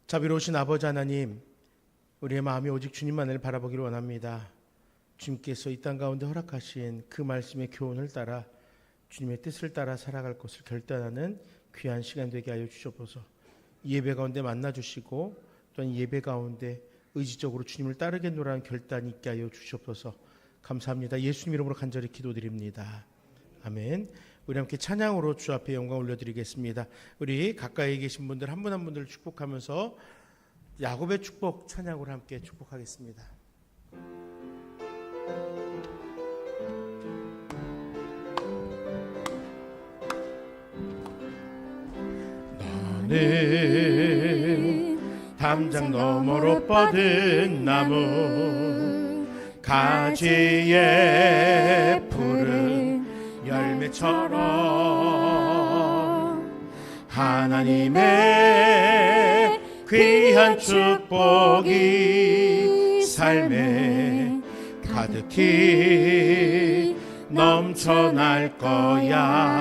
자비로우신 아버지 하나님, 우리의 마음이 오직 주님만을 바라보기를 원합니다. 주님께서 이 땅 가운데 허락하신 그 말씀의 교훈을 따라 주님의 뜻을 따라 살아갈 것을 결단하는 귀한 시간 되게 하여 주시옵소서. 예배 가운데 만나주시고 또한 예배 가운데 의지적으로 주님을 따르겠노라는 결단이 있게 하여 주시옵소서. 감사합니다. 예수님 이름으로 간절히 기도드립니다. 아멘. 우리 함께 찬양으로 주 앞에 영광 올려드리겠습니다. 우리 가까이 계신 분들 한 분 한 분들 축복하면서 야곱의 축복 찬양으로 함께 축복하겠습니다. 나는 담장 너머로 뻗은 나무 가지에 푸른 열매처럼 하나님의 귀한 축복이 삶에 가득히 넘쳐날 거야.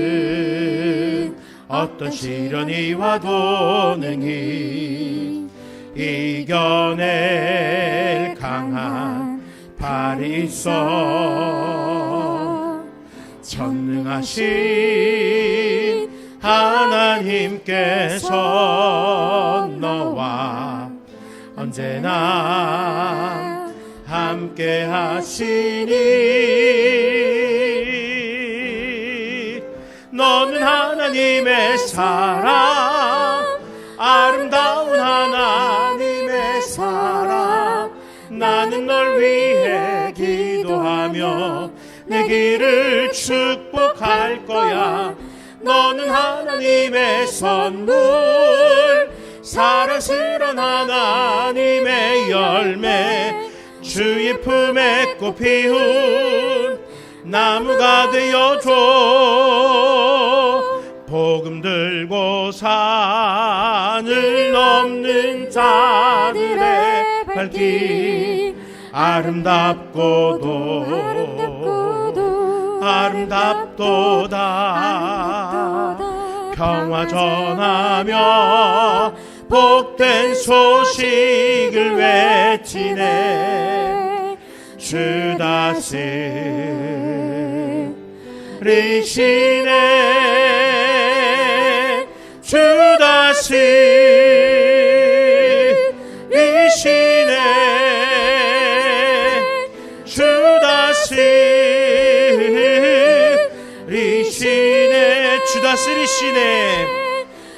너는 어떤 시련이 와도 능히 이겨낼 강한 발이 있어. 전능하신 하나님께서 너와 언제나 함께 하시니 너는 하나님의 사랑, 아름다운 하나님의 사랑. 나는 널 위해 기도하며 내 길을 축복할 거야. 너는 하나님의 선물, 사랑스러운 하나님의 열매, 주의 품에 꽃 피운 나무가 되어줘. 복음 들고 산을 넘는 자들의 발길 아름답도다. 평화 전하며 복된 소식을 외치네. 주 다스리시네. 주 다스리시네. 주 다스리시네. 주 다스리시네.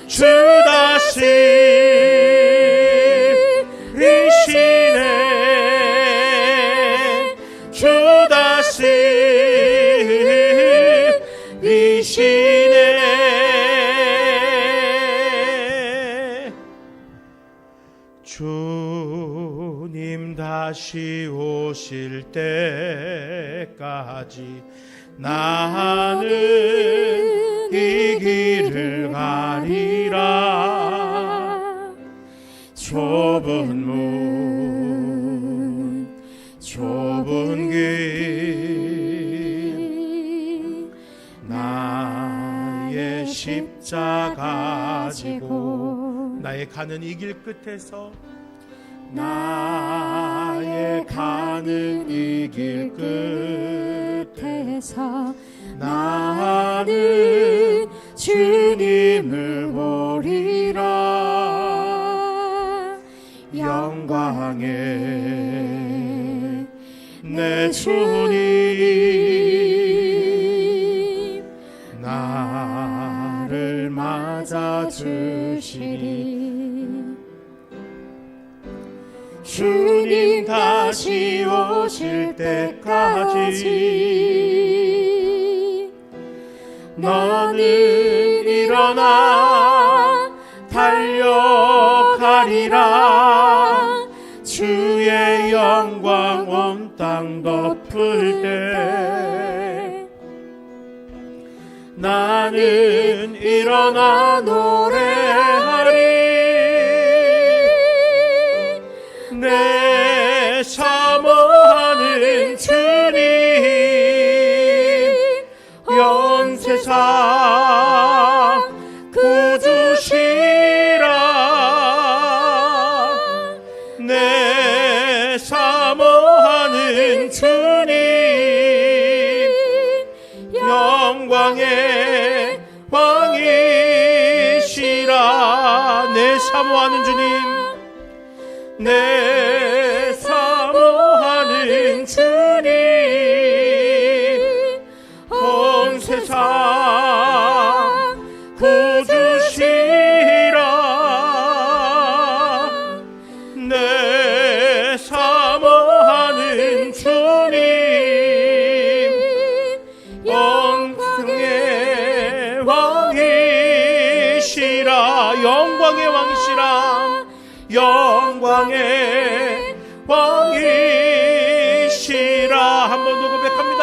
주 다스리시네. 주 다스리시네. 주님 다시 오실 때까지 나는 이 길을 가리라. 좁은 문, 좁은 길, 나의 십자가 지고 나의 가는 이 길 끝에서, 나의 가는 이 길 끝에서 나는 주님을 보리라. 영광의 내 주님 나를 맞아주시리. 주님 다시 오실 때까지 너는 일어나 달려가리라. 주의 영광 온 땅 덮을 때 나는 일어나 노래하리. 내 사모하는 주님 연세상 사모하는 주님, 내 사모하는 주님, 온 세상 구주시라. 내 사모하는 주님, 온 땅의 왕이시라. 영광의 왕이시라. 영광의 왕이시라. 한 번 더 고백합니다.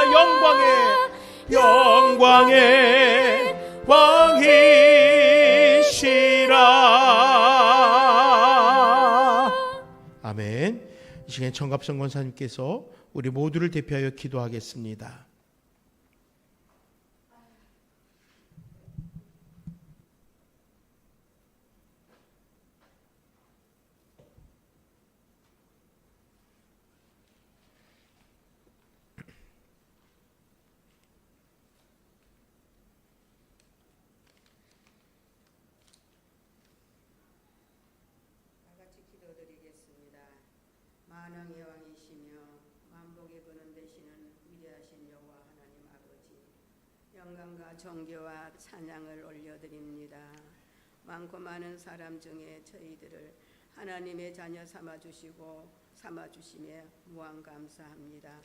영광의 왕이시라. 아멘. 이 시간 정갑성 권사님께서 우리 모두를 대표하여 기도하겠습니다. 만왕의 왕이시며 만복의 근원 되시는 위대하신 여호와 하나님 아버지, 영광과 존귀와 찬양을 올려드립니다. 많고 많은 사람 중에 저희들을 하나님의 자녀 삼아주심에 무한 감사합니다.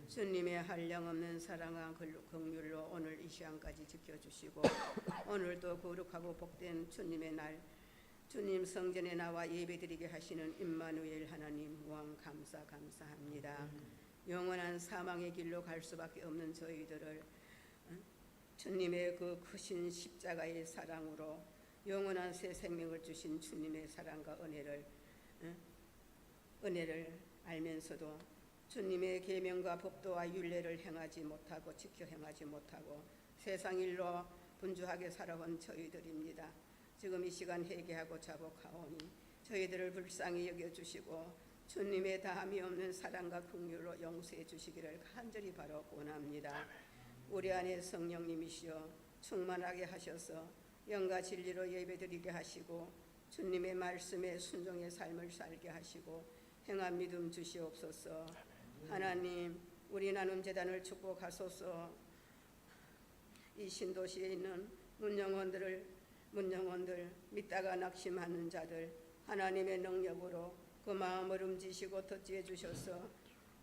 주님의 한량없는 사랑과 긍휼로 오늘 이 시간까지 지켜주시고 오늘도 거룩하고 복된 주님의 날, 주님 성전에 나와 예배드리게 하시는 임마누엘 하나님 무한 감사합니다. 영원한 사망의 길로 갈 수밖에 없는 저희들을 주님의 그 크신 십자가의 사랑으로 영원한 새 생명을 주신 주님의 사랑과 은혜를 알면서도 주님의 계명과 법도와 율례를 행하지 못하고 지켜 행하지 못하고 세상 일로 분주하게 살아온 저희들입니다. 지금 이 시간 회개하고 자복하오니 저희들을 불쌍히 여겨주시고 주님의 다함이 없는 사랑과 긍휼로 용서해 주시기를 간절히 바라 원합니다. 우리 안에 성령님이시여 충만하게 하셔서 영과 진리로 예배드리게 하시고 주님의 말씀에 순종의 삶을 살게 하시고 행한 믿음 주시옵소서. 하나님, 우리 나눔재단을 축복하소서. 이 신도시에 있는 문영원들 믿다가 낙심하는 자들 하나님의 능력으로 그 마음을 움직이시고 터치해 주셔서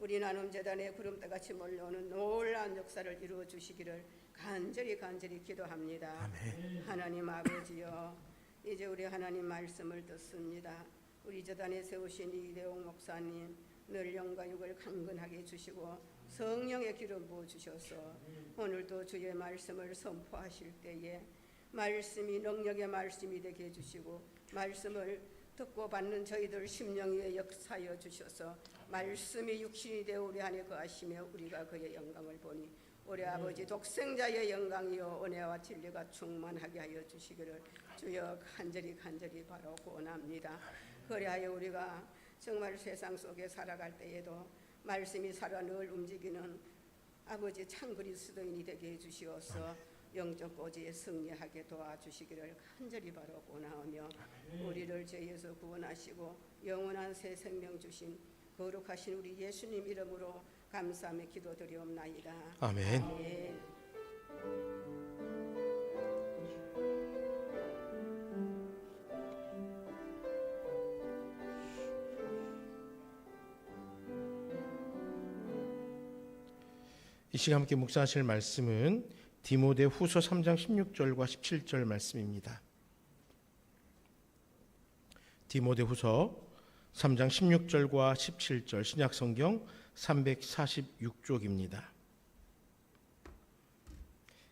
우리 나눔재단에 구름대같이 몰려오는 놀라운 역사를 이루어 주시기를 간절히 기도합니다. 아멘. 하나님 아버지여, 이제 우리 하나님 말씀을 듣습니다. 우리 재단에 세우신 이대홍 목사님 늘 영과 육을 강건하게 해주시고 성령의 기름 부어주셔서 오늘도 주의 말씀을 선포하실 때에 말씀이 능력의 말씀이 되게 해주시고 말씀을 듣고 받는 저희들 심령 위에 역사하여 주셔서 말씀이 육신이 되어 우리 안에 거하시며 우리가 그의 영광을 보니 우리 아버지 독생자의 영광이요 은혜와 진리가 충만하게 하여 주시기를 주여 간절히 바라고 원합니다. 그리하여 우리가 정말 세상 속에 살아갈 때에도 말씀이 살아 늘 움직이는 아버지 참 그리스도인이 되게 해주시어서 영적 고지에 승리하게 도와주시기를 간절히 바라고 원하오며 우리를 죄에서 구원하시고 영원한 새 생명 주신 거룩하신 우리 예수님 이름으로 감사하며 기도드리옵나이다. 아멘. 아멘. 이 시간 함께 묵상하실 말씀은 디모데후서 3장 16절과 17절 말씀입니다. 디모데후서 3장 16절과 17절 신약성경 346쪽입니다.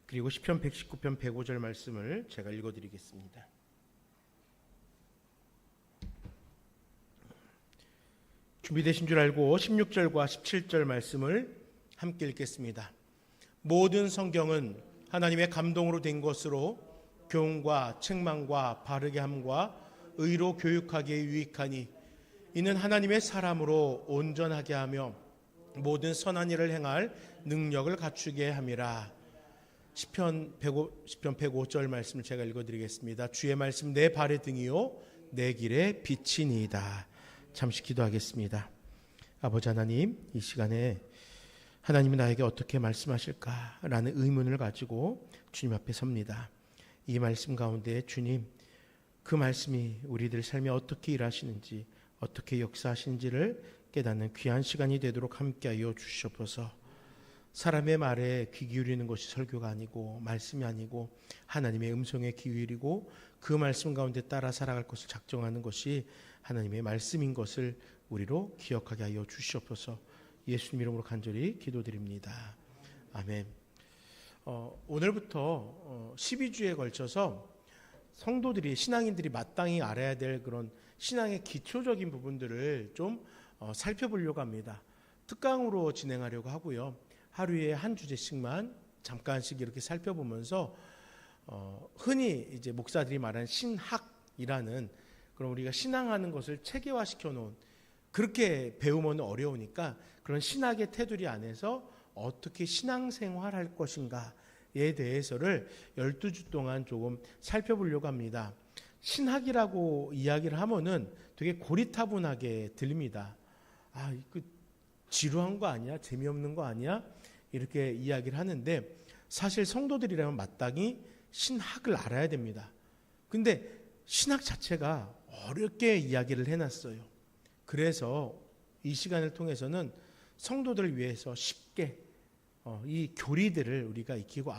그리고 시편 119편 105절 말씀을 제가 읽어드리겠습니다. 준비되신 줄 알고 16절과 17절 말씀을 함께 읽겠습니다. 모든 성경은 하나님의 감동으로 된 것으로 교훈과 책망과 바르게 함과 의로 교육하기에 유익하니 이는 하나님의 사람으로 온전하게 하며 모든 선한 일을 행할 능력을 갖추게 함이라. 시편 105절 말씀을 제가 읽어드리겠습니다. 주의 말씀 내 발의 등이요 내 길의 빛이니이다. 잠시 기도하겠습니다. 아버지 하나님, 이 시간에 하나님이 나에게 어떻게 말씀하실까라는 의문을 가지고 주님 앞에 섭니다. 이 말씀 가운데 주님, 그 말씀이 우리들 삶에 어떻게 일하시는지, 어떻게 역사하시는지를 깨닫는 귀한 시간이 되도록 함께하여 주시옵소서. 사람의 말에 귀 기울이는 것이 설교가 아니고 말씀이 아니고 하나님의 음성에 귀 기울이고 그 말씀 가운데 따라 살아갈 것을 작정하는 것이 하나님의 말씀인 것을 우리로 기억하게 하여 주시옵소서. 예수님 이름으로 간절히 기도드립니다. 아멘. 오늘부터 12주에 걸쳐서 성도들이, 신앙인들이 마땅히 알아야 될 그런 신앙의 기초적인 부분들을 좀 살펴보려고 합니다. 특강으로 진행하려고 하고요. 하루에 한 주제씩만 잠깐씩 이렇게 살펴보면서 흔히 이제 목사들이 말하는 신학이라는, 그런 우리가 신앙하는 것을 체계화시켜 놓은, 그렇게 배우면 어려우니까 그런 신학의 테두리 안에서 어떻게 신앙생활할 것인가에 대해서를 12주 동안 조금 살펴보려고 합니다. 신학이라고 이야기를 하면은 되게 고리타분하게 들립니다. 그 지루한 거 아니야? 재미없는 거 아니야? 이렇게 이야기를 하는데, 사실 성도들이라면 마땅히 신학을 알아야 됩니다. 근데 신학 자체가 어렵게 이야기를 해놨어요. 그래서 이 시간을 통해서는 성도들을 위해서 쉽게 이 교리들을 우리가 익히고,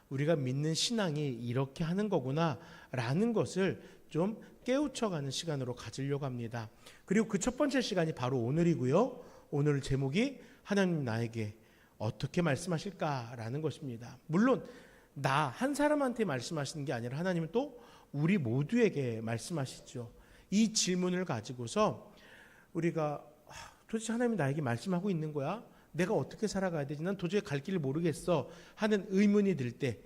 우리가 믿는 신앙이 이렇게 하는 거구나 라는 것을 좀 깨우쳐가는 시간으로 가지려고 합니다. 그리고 그 첫 번째 시간이 바로 오늘이고요. 오늘 제목이 하나님 나에게 어떻게 말씀하실까라는 것입니다. 물론 나 한 사람한테 말씀하시는 게 아니라 하나님은 또 우리 모두에게 말씀하시죠. 이 질문을 가지고서 우리가 도대체 하나님이 나에게 말씀하고 있는 거야? 내가 어떻게 살아가야 되지? 난 도저히 갈 길을 모르겠어 하는 의문이 들 때,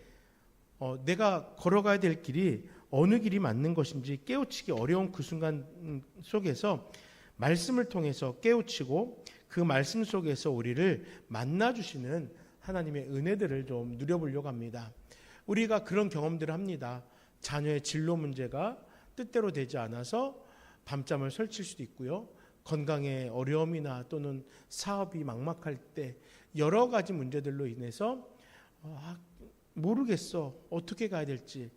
내가 걸어가야 될 길이 어느 길이 맞는 것인지 깨우치기 어려운 그 순간 속에서 말씀을 통해서 깨우치고 그 말씀 속에서 우리를 만나주시는 하나님의 은혜들을 좀 누려보려고 합니다. 우리가 그런 경험들을 합니다. 자녀의 진로 문제가 뜻대로 되지 않아서 밤잠을 설칠 수도 있고요. 건강의 어려움이나 또는 사업이 막막할 때 여러 가지 문제들로 인해서 모르겠어. 어떻게 가야 될지.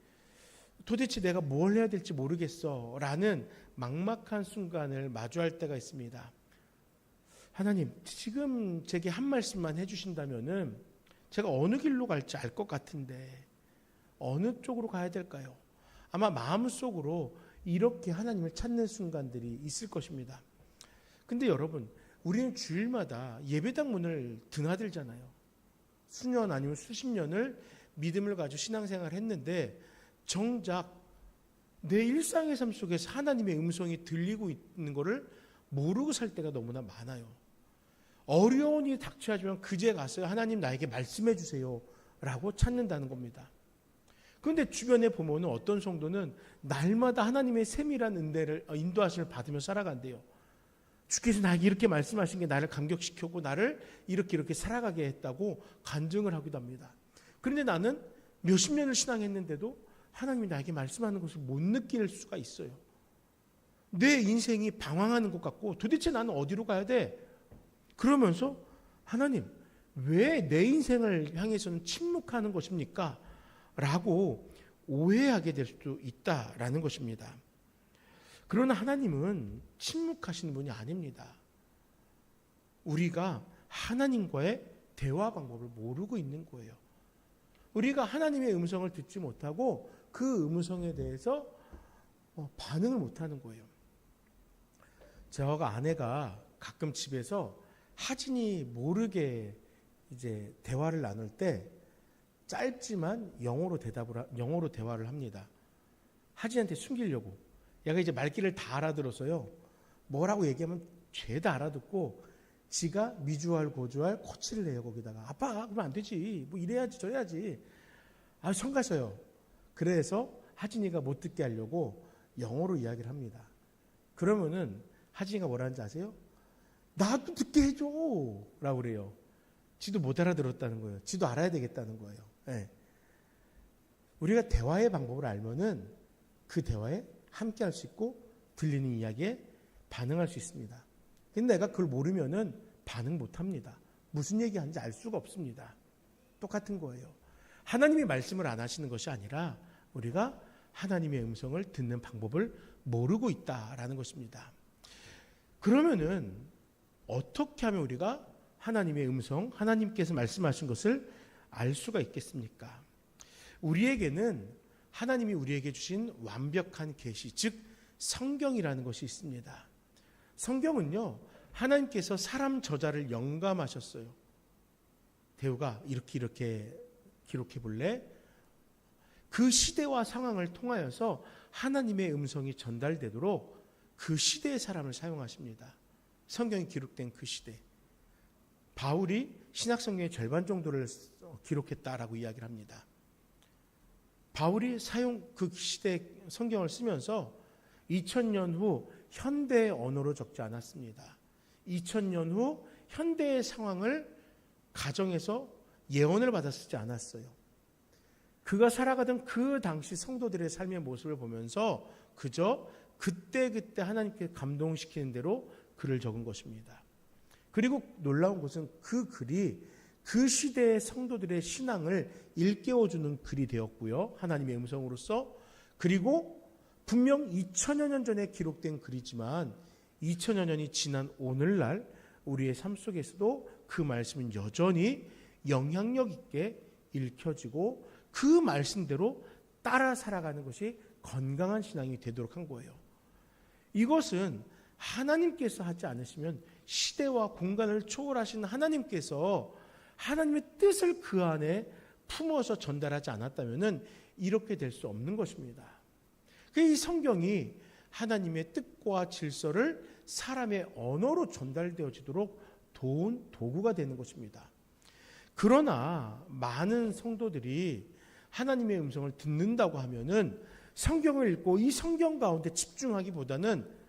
도대체 내가 뭘 해야 될지 모르겠어 라는 막막한 순간을 마주할 때가 있습니다. 하나님, 지금 제게 한 말씀만 해주신다면은 제가 어느 길로 갈지 알 것 같은데 어느 쪽으로 가야 될까요? 아마 마음속으로 이렇게 하나님을 찾는 순간들이 있을 것입니다. 근데 여러분, 우리는 주일마다 예배당 문을 드나들잖아요. 수년 아니면 수십 년을 믿음을 가지고 신앙생활을 했는데 정작 내 일상의 삶 속에서 하나님의 음성이 들리고 있는 것을 모르고 살 때가 너무나 많아요. 어려운 일이 닥쳐야지만 그제 가서 하나님 나에게 말씀해 주세요 라고 찾는다는 겁니다. 그런데 주변에 보면 어떤 성도는 날마다 하나님의 세밀한 은혜를, 인도하심을 받으며 살아간대요. 주께서 나에게 이렇게 말씀하신 게 나를 감격시켰고 나를 이렇게 살아가게 했다고 간증을 하기도 합니다. 그런데 나는 몇십 년을 신앙했는데도 하나님이 나에게 말씀하는 것을 못 느낄 수가 있어요. 내 인생이 방황하는 것 같고 도대체 나는 어디로 가야 돼? 그러면서 하나님, 왜 내 인생을 향해서는 침묵하는 것입니까? 라고 오해하게 될 수도 있다라는 것입니다. 그러나 하나님은 침묵하시는 분이 아닙니다. 우리가 하나님과의 대화 방법을 모르고 있는 거예요. 우리가 하나님의 음성을 듣지 못하고 그 음성에 대해서 반응을 못하는 거예요. 저와 아내가 가끔 집에서 하진이 모르게 이제 대화를 나눌 때 짧지만 영어로 대화를 합니다. 하진이한테 숨기려고. 얘가 이제 말귀를 다 알아들어서요. 뭐라고 얘기하면 죄다 알아듣고 지가 미주알 고주알 코치를 내요. 거기다가 아빠 그러면 안 되지. 뭐 이래야지 저래야지. 성가셔요. 그래서 하진이가 못 듣게 하려고 영어로 이야기를 합니다. 그러면은 하진이가 뭐라는지 아세요? 나도 듣게 해줘 라고 그래요. 지도 못 알아들었다는 거예요. 지도 알아야 되겠다는 거예요. 네. 우리가 대화의 방법을 알면은 그 대화에 함께 할 수 있고 들리는 이야기에 반응할 수 있습니다. 근데 내가 그걸 모르면은 반응 못 합니다. 무슨 얘기하는지 알 수가 없습니다. 똑같은 거예요. 하나님이 말씀을 안 하시는 것이 아니라 우리가 하나님의 음성을 듣는 방법을 모르고 있다라는 것입니다. 그러면은 어떻게 하면 우리가 하나님의 음성, 하나님께서 말씀하신 것을 알 수가 있겠습니까? 우리에게는 하나님이 우리에게 주신 완벽한 계시, 즉 성경이라는 것이 있습니다. 성경은요, 하나님께서 사람 저자를 영감하셨어요. 대우가 이렇게 기록해 볼래? 그 시대와 상황을 통하여서 하나님의 음성이 전달되도록 그 시대의 사람을 사용하십니다. 성경이 기록된 그 시대. 바울이 신약성경의 절반 정도를 기록했다라고 이야기를 합니다. 바울이 그 시대 성경을 쓰면서 2000년 후 현대의 언어로 적지 않았습니다. 2000년 후 현대의 상황을 가정해서 예언을 받아 쓰지 않았어요. 그가 살아가던 그 당시 성도들의 삶의 모습을 보면서 그저 그때 하나님께 감동시키는 대로 글을 적은 것입니다. 그리고 놀라운 것은 그 글이 그 시대의 성도들의 신앙을 일깨워주는 글이 되었고요. 하나님의 음성으로서. 그리고 분명 2000여 년 전에 기록된 글이지만 2000여 년이 지난 오늘날 우리의 삶 속에서도 그 말씀은 여전히 영향력 있게 읽혀지고 그 말씀대로 따라 살아가는 것이 건강한 신앙이 되도록 한 거예요. 이것은 하나님께서 하지 않으시면 시대와 공간을 초월하신 하나님께서 하나님의 뜻을 그 안에 품어서 전달하지 않았다면 이렇게 될 수 없는 것입니다. 이 성경이 하나님의 뜻과 질서를 사람의 언어로 전달되어지도록 도운 도구가 되는 것입니다. 그러나 많은 성도들이 하나님의 음성을 듣는다고 하면은 성경을 읽고 이 성경 가운데 집중하기보다는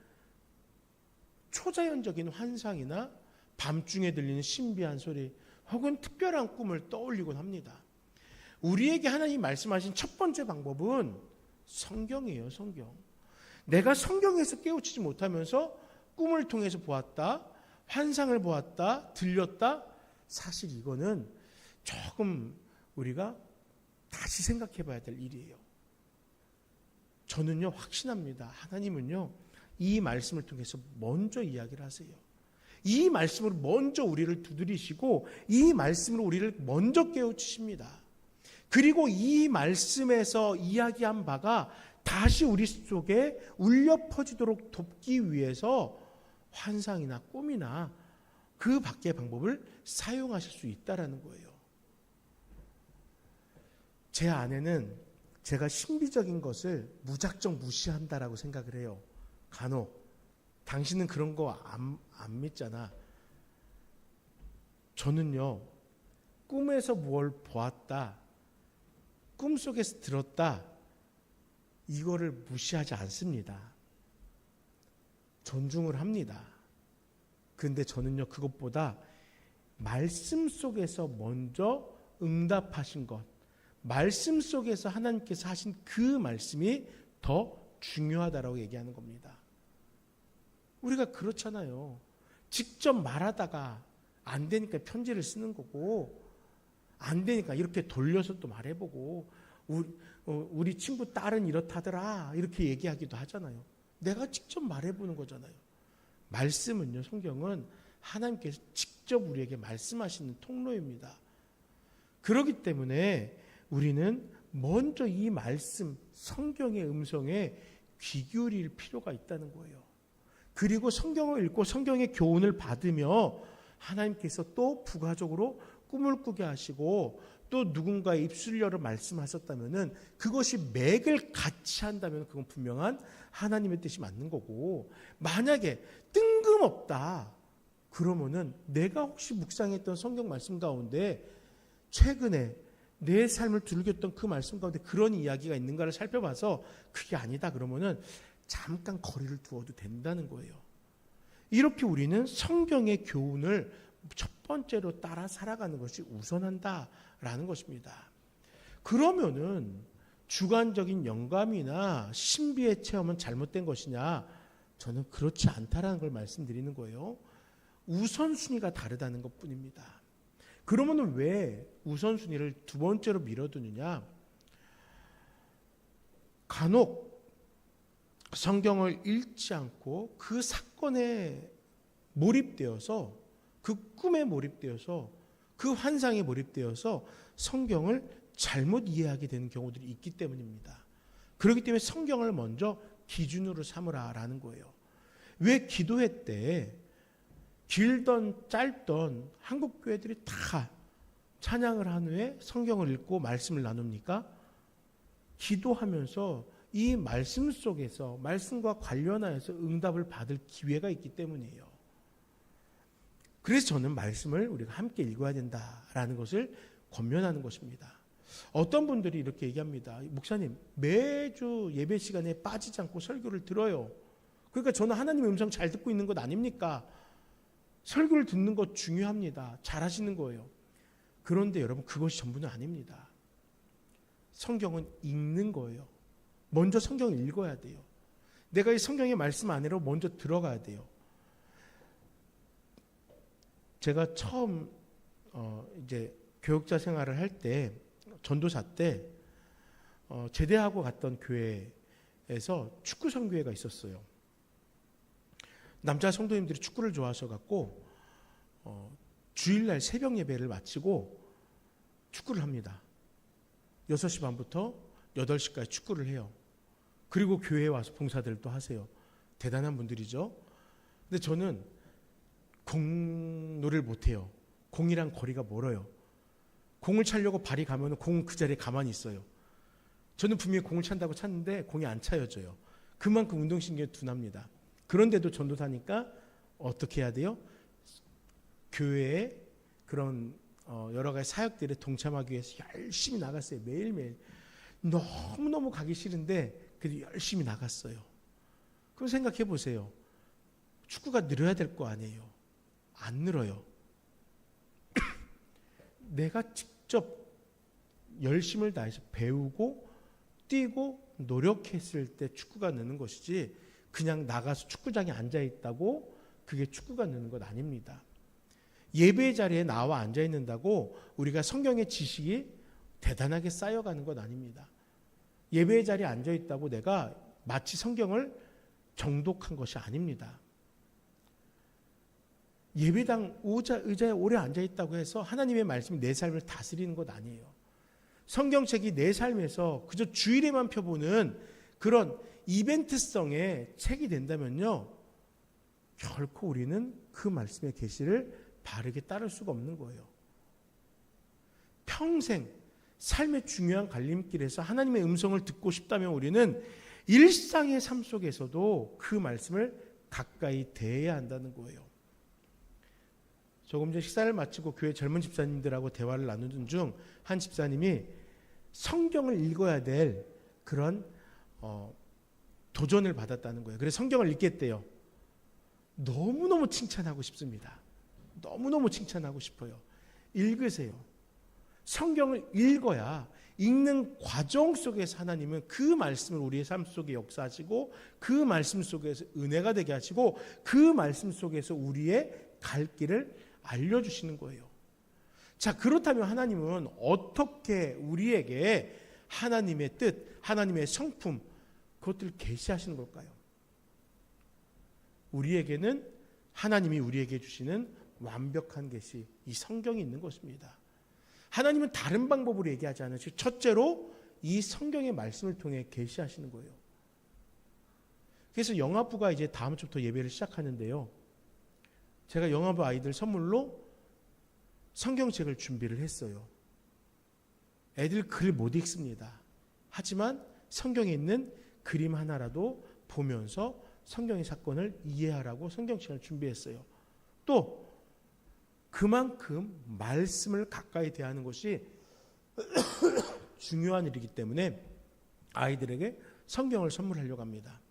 초자연적인 환상이나 밤중에 들리는 신비한 소리 혹은 특별한 꿈을 떠올리곤 합니다. 우리에게 하나님이 말씀하신 첫 번째 방법은 성경이에요. 성경. 내가 성경에서 깨우치지 못하면서 꿈을 통해서 보았다, 환상을 보았다, 들렸다. 사실 이거는 조금 우리가 다시 생각해 봐야 될 일이에요. 저는요 확신합니다. 하나님은요 이 말씀을 통해서 먼저 이야기를 하세요. 이 말씀으로 먼저 우리를 두드리시고 이 말씀으로 우리를 먼저 깨우치십니다. 그리고 이 말씀에서 이야기한 바가 다시 우리 속에 울려 퍼지도록 돕기 위해서 환상이나 꿈이나 그 밖의 방법을 사용하실 수 있다라는 거예요. 제 아내는 제가 신비적인 것을 무작정 무시한다라고 생각을 해요. 간혹 당신은 그런 거 안 믿잖아. 저는요 꿈에서 뭘 보았다, 꿈속에서 들었다, 이거를 무시하지 않습니다. 존중을 합니다. 그런데 저는요 그것보다 말씀 속에서 먼저 응답하신 것, 말씀 속에서 하나님께서 하신 그 말씀이 더 중요하다라고 얘기하는 겁니다. 우리가 그렇잖아요. 직접 말하다가 안 되니까 편지를 쓰는 거고, 안 되니까 이렇게 돌려서 또 말해보고, 우리 친구 딸은 이렇다더라 이렇게 얘기하기도 하잖아요. 내가 직접 말해보는 거잖아요. 말씀은요, 성경은 하나님께서 직접 우리에게 말씀하시는 통로입니다. 그렇기 때문에 우리는 먼저 이 말씀, 성경의 음성에 귀 기울일 필요가 있다는 거예요. 그리고 성경을 읽고 성경의 교훈을 받으며 하나님께서 또 부가적으로 꿈을 꾸게 하시고 또 누군가의 입술려를 말씀하셨다면 그것이 맥을 같이 한다면 그건 분명한 하나님의 뜻이 맞는 거고, 만약에 뜬금없다 그러면은 내가 혹시 묵상했던 성경 말씀 가운데 최근에 내 삶을 두들겼던 그 말씀 가운데 그런 이야기가 있는가를 살펴봐서 그게 아니다 그러면은 잠깐 거리를 두어도 된다는 거예요. 이렇게 우리는 성경의 교훈을 첫 번째로 따라 살아가는 것이 우선한다라는 것입니다. 그러면은 주관적인 영감이나 신비의 체험은 잘못된 것이냐? 저는 그렇지 않다라는 걸 말씀드리는 거예요. 우선순위가 다르다는 것뿐입니다. 그러면 왜 우선순위를 두 번째로 밀어두느냐? 간혹 성경을 읽지 않고 그 사건에 몰입되어서, 그 꿈에 몰입되어서, 그 환상에 몰입되어서 성경을 잘못 이해하게 되는 경우들이 있기 때문입니다. 그렇기 때문에 성경을 먼저 기준으로 삼으라라는 거예요. 왜 기도회 때 길던 짧던 한국 교회들이 다 찬양을 한 후에 성경을 읽고 말씀을 나눕니까? 기도하면서 이 말씀 속에서 말씀과 관련하여서 응답을 받을 기회가 있기 때문이에요. 그래서 저는 말씀을 우리가 함께 읽어야 된다라는 것을 권면하는 것입니다. 어떤 분들이 이렇게 얘기합니다. 목사님, 매주 예배 시간에 빠지지 않고 설교를 들어요. 그러니까 저는 하나님의 음성 잘 듣고 있는 것 아닙니까? 설교를 듣는 것 중요합니다. 잘하시는 거예요. 그런데 여러분, 그것이 전부는 아닙니다. 성경은 읽는 거예요. 먼저 성경을 읽어야 돼요. 내가 이 성경의 말씀 안으로 먼저 들어가야 돼요. 제가 처음 이제 교육자 생활을 할 때, 전도사 때 제대하고 갔던 교회에서 축구 성교회가 있었어요. 남자 성도님들이 축구를 좋아하셔갖고 주일날 새벽 예배를 마치고 축구를 합니다. 6시 반부터 8시까지 축구를 해요. 그리고 교회에 와서 봉사들을 또 하세요. 대단한 분들이죠. 근데 저는 공놀이를 못해요. 공이랑 거리가 멀어요. 공을 차려고 발이 가면 공은 그 자리에 가만히 있어요. 저는 분명히 공을 찬다고 찼는데 공이 안 차여져요. 그만큼 운동신경이 둔합니다. 그런데도 전도사니까 어떻게 해야 돼요? 교회에 그런 여러 가지 사역들에 동참하기 위해서 열심히 나갔어요. 매일매일. 너무너무 가기 싫은데 그래도 열심히 나갔어요. 그럼 생각해 보세요. 축구가 늘어야 될 거 아니에요. 안 늘어요. 내가 직접 열심을 다해서 배우고 뛰고 노력했을 때 축구가 느는 것이지, 그냥 나가서 축구장에 앉아있다고 그게 축구가 느는 것 아닙니다. 예배 자리에 나와 앉아있는다고 우리가 성경의 지식이 대단하게 쌓여가는 것 아닙니다. 예배 자리에 앉아있다고 내가 마치 성경을 정독한 것이 아닙니다. 예배당 의자에 오래 앉아있다고 해서 하나님의 말씀이 내 삶을 다스리는 것 아니에요. 성경책이 내 삶에서 그저 주일에만 펴보는 그런 이벤트성의 책이 된다면요, 결코 우리는 그 말씀의 계시를 바르게 따를 수가 없는 거예요. 평생 삶의 중요한 갈림길에서 하나님의 음성을 듣고 싶다면 우리는 일상의 삶 속에서도 그 말씀을 가까이 대해야 한다는 거예요. 조금 전 식사를 마치고 교회 젊은 집사님들하고 대화를 나누던 중 한 집사님이 성경을 읽어야 될 그런 도전을 받았다는 거예요. 그래서 성경을 읽겠대요. 너무너무 칭찬하고 싶습니다. 너무너무 칭찬하고 싶어요. 읽으세요. 성경을 읽어야 읽는 과정 속에서 하나님은 그 말씀을 우리의 삶 속에 역사하시고 그 말씀 속에서 은혜가 되게 하시고 그 말씀 속에서 우리의 갈 길을 알려주시는 거예요. 자, 그렇다면 하나님은 어떻게 우리에게 하나님의 뜻, 하나님의 성품, 그것들을 계시하시는 걸까요? 우리에게는 하나님이 우리에게 주시는 완벽한 계시, 이 성경이 있는 것입니다. 하나님은 다른 방법으로 얘기하지 않으시고 첫째로 이 성경의 말씀을 통해 계시하시는 거예요. 그래서 영아부가 이제 다음 주부터 예배를 시작하는데요. 제가 영아부 아이들 선물로 성경책을 준비를 했어요. 애들 글 못 읽습니다. 하지만 성경에 있는 그림 하나라도 보면서 성경의 사건을 이해하라고 성경책을 준비했어요. 또 그만큼 말씀을 가까이 대하는 것이 중요한 일이기 때문에 아이들에게 성경을 선물하려고 합니다.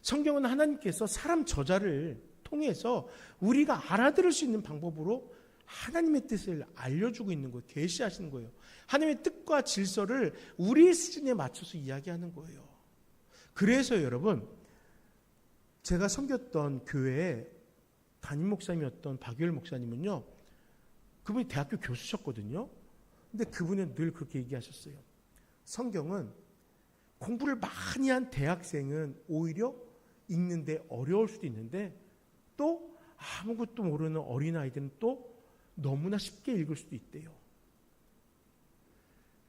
성경은 하나님께서 사람 저자를 통해서 우리가 알아들을 수 있는 방법으로 하나님의 뜻을 알려주고 있는 거예요. 계시하시는 거예요. 하나님의 뜻과 질서를 우리의 수준에 맞춰서 이야기하는 거예요. 그래서 여러분, 제가 섬겼던 교회에 담임 목사님이었던 박유열 목사님은요, 그분이 대학교 교수셨거든요. 근데 그분은 늘 그렇게 얘기하셨어요. 성경은 공부를 많이 한 대학생은 오히려 읽는데 어려울 수도 있는데, 또 아무것도 모르는 어린아이들은 또 너무나 쉽게 읽을 수도 있대요.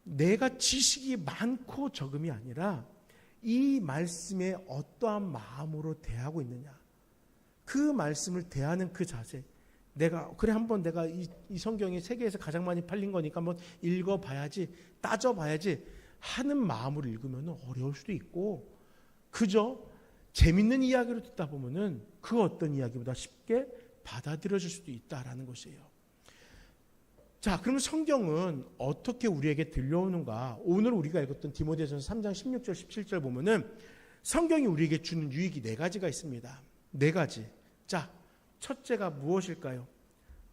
내가 지식이 많고 적음이 아니라 이 말씀에 어떠한 마음으로 대하고 있느냐, 그 말씀을 대하는 그 자세, 내가 그래 한번 내가 이 성경이 세계에서 가장 많이 팔린 거니까 한번 읽어봐야지, 따져봐야지 하는 마음으로 읽으면 어려울 수도 있고, 그저 재밌는 이야기로 듣다 보면은 그 어떤 이야기보다 쉽게 받아들여질 수도 있다라는 것이에요. 자, 그러면 성경은 어떻게 우리에게 들려오는가? 오늘 우리가 읽었던 디모데전서 3장 16절 17절 보면은 성경이 우리에게 주는 유익이 4가지가 있습니다. 4가지. 자, 첫째가 무엇일까요?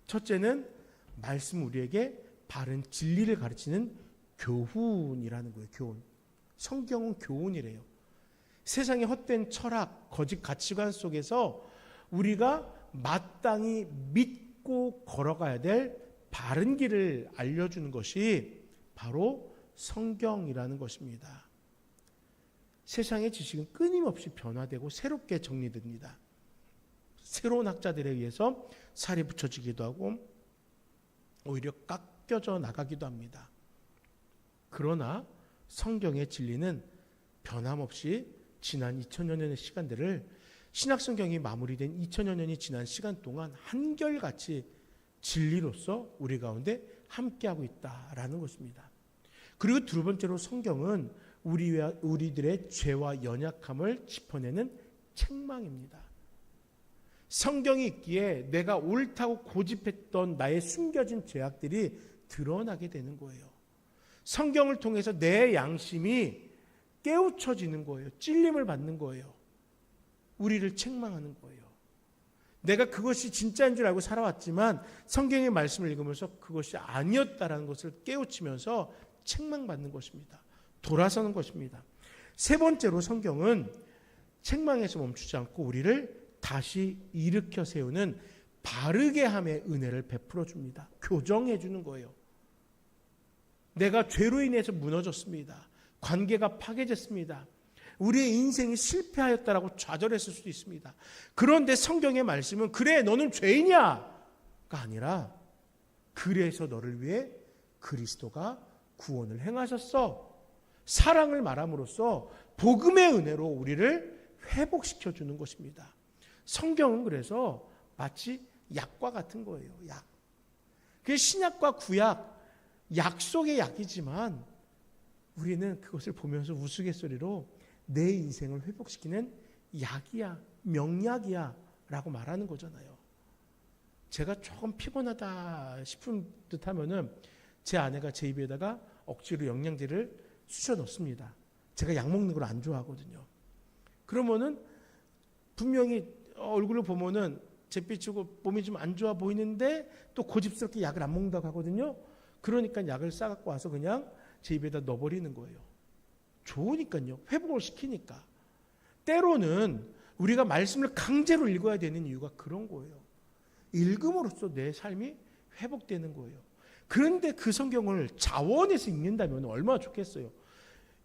첫째는 말씀 우리에게 바른 진리를 가르치는 교훈이라는 거예요. 교훈. 성경은 교훈이래요. 세상의 헛된 철학, 거짓 가치관 속에서 우리가 마땅히 믿고 걸어가야 될 바른 길을 알려주는 것이 바로 성경이라는 것입니다. 세상의 지식은 끊임없이 변화되고 새롭게 정리됩니다. 새로운 학자들에 의해서 살이 붙여지기도 하고 오히려 깎여져 나가기도 합니다. 그러나 성경의 진리는 변함없이 지난 2000여 년의 시간들을, 신약성경이 마무리된 2000여 년이 지난 시간 동안 한결같이 진리로서 우리 가운데 함께하고 있다라는 것입니다. 그리고 두 번째로 성경은 우리들의 죄와 연약함을 짚어내는 책망입니다. 성경이 있기에 내가 옳다고 고집했던 나의 숨겨진 죄악들이 드러나게 되는 거예요. 성경을 통해서 내 양심이 깨우쳐지는 거예요. 찔림을 받는 거예요. 우리를 책망하는 거예요. 내가 그것이 진짜인 줄 알고 살아왔지만 성경의 말씀을 읽으면서 그것이 아니었다라는 것을 깨우치면서 책망받는 것입니다. 돌아서는 것입니다. 세 번째로 성경은 책망에서 멈추지 않고 우리를 다시 일으켜 세우는 바르게 함의 은혜를 베풀어 줍니다. 교정해 주는 거예요. 내가 죄로 인해서 무너졌습니다. 관계가 파괴됐습니다. 우리의 인생이 실패하였다라고 좌절했을 수도 있습니다. 그런데 성경의 말씀은 그래 너는 죄인이야가 아니라 그래서 너를 위해 그리스도가 구원을 행하셨어. 사랑을 말함으로써 복음의 은혜로 우리를 회복시켜 주는 것입니다. 성경은 그래서 마치 약과 같은 거예요. 약. 그게 신약과 구약, 약속의 약이지만 우리는 그것을 보면서 우스갯소리로 내 인생을 회복시키는 약이야, 명약이야 라고 말하는 거잖아요. 제가 조금 피곤하다 싶은 듯 하면은 제 아내가 제 입에다가 억지로 영양제를 쑤셔 넣습니다. 제가 약 먹는 걸 안 좋아하거든요. 그러면은 분명히 얼굴을 보면은 잿빛이고 몸이 좀 안 좋아 보이는데 또 고집스럽게 약을 안 먹는다고 하거든요. 그러니까 약을 싸갖고 와서 그냥 제 입에다 넣어버리는 거예요. 좋으니까요. 회복을 시키니까. 때로는 우리가 말씀을 강제로 읽어야 되는 이유가 그런 거예요. 읽음으로써 내 삶이 회복되는 거예요. 그런데 그 성경을 자원해서 읽는다면 얼마나 좋겠어요.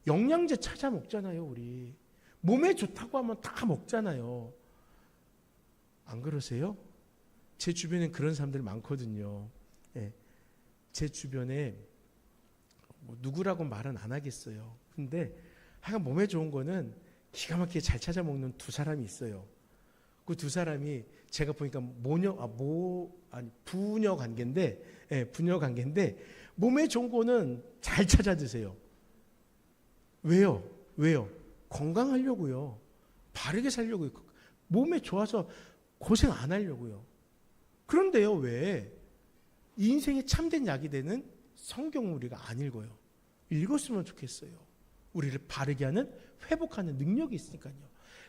영양제 찾아 먹잖아요. 우리 몸에 좋다고 하면 다 먹잖아요. 안 그러세요? 제 주변엔 그런 사람들 많거든요. 예. 제 주변에 뭐 누구라고 말은 안 하겠어요. 근데 하여간 몸에 좋은 거는 기가 막히게 잘 찾아 먹는 두 사람이 있어요. 그 두 사람이 제가 보니까 부녀 관계인데, 예, 부녀 관계인데 몸에 좋은 거는 잘 찾아 드세요. 왜요? 건강하려고요. 바르게 살려고요. 몸에 좋아서 고생 안 하려고요. 그런데요, 왜 인생에 참된 약이 되는 성경을 우리가 안 읽어요? 읽었으면 좋겠어요. 우리를 바르게 하는, 회복하는 능력이 있으니까요.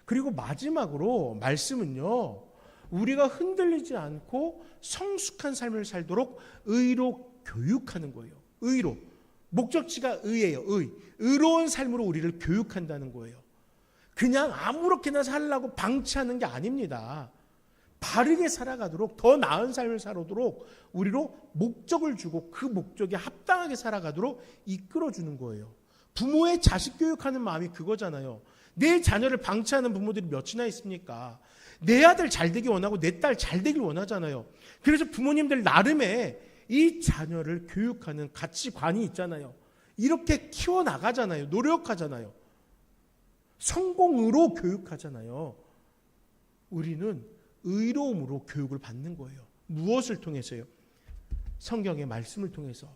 그리고 마지막으로 말씀은요, 우리가 흔들리지 않고 성숙한 삶을 살도록 의로 교육하는 거예요. 의로. 목적지가 의예요. 의로운 삶으로 우리를 교육한다는 거예요. 그냥 아무렇게나 살라고 방치하는 게 아닙니다. 바르게 살아가도록, 더 나은 삶을 살아도록 우리로 목적을 주고 그 목적에 합당하게 살아가도록 이끌어주는 거예요. 부모의 자식 교육하는 마음이 그거잖아요. 내 자녀를 방치하는 부모들이 몇이나 있습니까? 내 아들 잘 되기 원하고 내 딸 잘 되길 원하잖아요. 그래서 부모님들 나름의 이 자녀를 교육하는 가치관이 있잖아요. 이렇게 키워나가잖아요. 노력하잖아요. 성공으로 교육하잖아요. 우리는 의로움으로 교육을 받는 거예요. 무엇을 통해서요? 성경의 말씀을 통해서.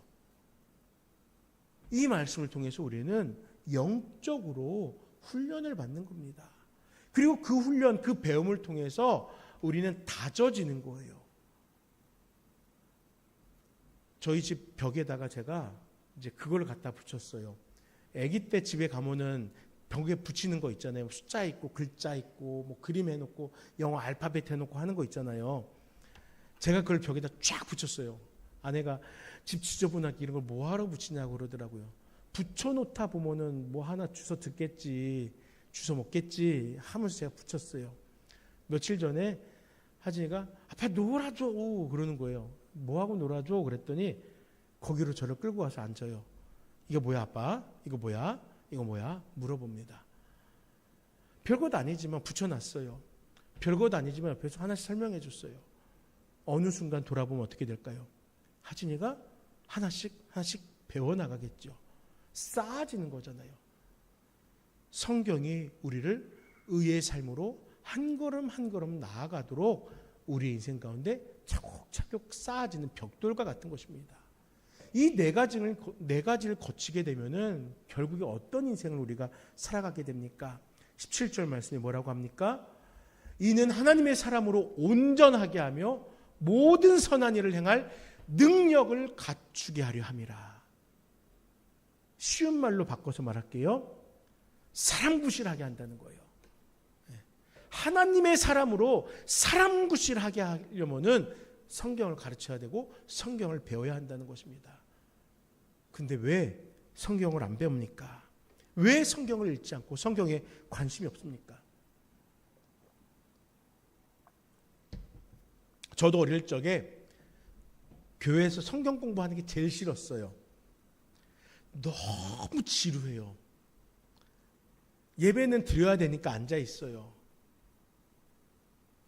이 말씀을 통해서 우리는 영적으로 훈련을 받는 겁니다. 그리고 그 훈련, 그 배움을 통해서 우리는 다져지는 거예요. 저희 집 벽에다가 제가 이제 그걸 갖다 붙였어요. 아기 때 집에 가면은 벽에 붙이는 거 있잖아요. 숫자 있고 글자 있고 뭐 그림 해놓고 영어 알파벳 해놓고 하는 거 있잖아요. 제가 그걸 벽에다 쫙 붙였어요. 아내가 집 지저분하게 이런 걸 뭐하러 붙이냐고 그러더라고요. 붙여놓다 보면은 뭐 하나 주워 듣겠지, 주워 먹겠지 하면서 제가 붙였어요. 며칠 전에 하진이가 아빠 놀아줘 그러는 거예요. 뭐하고 놀아줘 그랬더니 거기로 저를 끌고 와서 앉아요. 이거 뭐야 아빠? 이거 뭐야? 이거 뭐야? 물어봅니다. 별것 아니지만 붙여놨어요. 별것 아니지만 옆에서 하나씩 설명해 줬어요. 어느 순간 돌아보면 어떻게 될까요? 하진이가 하나씩 배워나가겠죠. 쌓아지는 거잖아요. 성경이 우리를 의의 삶으로 한 걸음 한 걸음 나아가도록 우리 인생 가운데 차곡차곡 쌓아지는 벽돌과 같은 것입니다. 이 네 가지를 거치게 되면은 결국에 어떤 인생을 우리가 살아가게 됩니까? 17절 말씀이 뭐라고 합니까? 이는 하나님의 사람으로 온전하게 하며 모든 선한 일을 행할 능력을 갖추게 하려 함이라. 쉬운 말로 바꿔서 말할게요. 사람 구실하게 한다는 거예요. 하나님의 사람으로 사람 구실하게 하려면은 성경을 가르쳐야 되고 성경을 배워야 한다는 것입니다. 근데 왜 성경을 안 배웁니까? 왜 성경을 읽지 않고 성경에 관심이 없습니까? 저도 어릴 적에 교회에서 성경 공부하는 게 제일 싫었어요. 너무 지루해요. 예배는 드려야 되니까 앉아 있어요.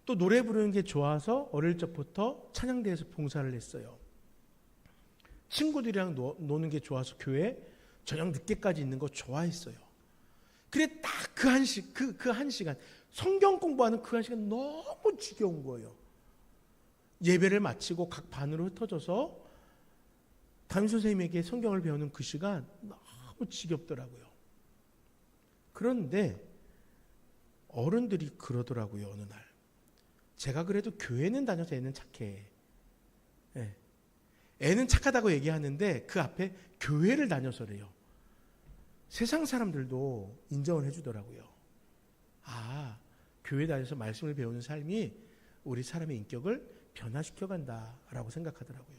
또 노래 부르는 게 좋아서 어릴 적부터 찬양대에서 봉사를 했어요. 친구들이랑 노는 게 좋아서 교회 저녁 늦게까지 있는 거 좋아했어요. 그래 딱 그 한 시간 성경 공부하는 그 한 시간 너무 지겨운 거예요. 예배를 마치고 각 반으로 흩어져서 담임 선생님에게 성경을 배우는 그 시간 너무 지겹더라고요. 그런데 어른들이 그러더라고요. 어느 날 제가 그래도 교회는 다녀서 애는 착해. 애는 착하다고 얘기하는데 그 앞에 교회를 다녀서래요. 세상 사람들도 인정을 해주더라고요. 아, 교회 다녀서 말씀을 배우는 삶이 우리 사람의 인격을 변화시켜 간다라고 생각하더라고요.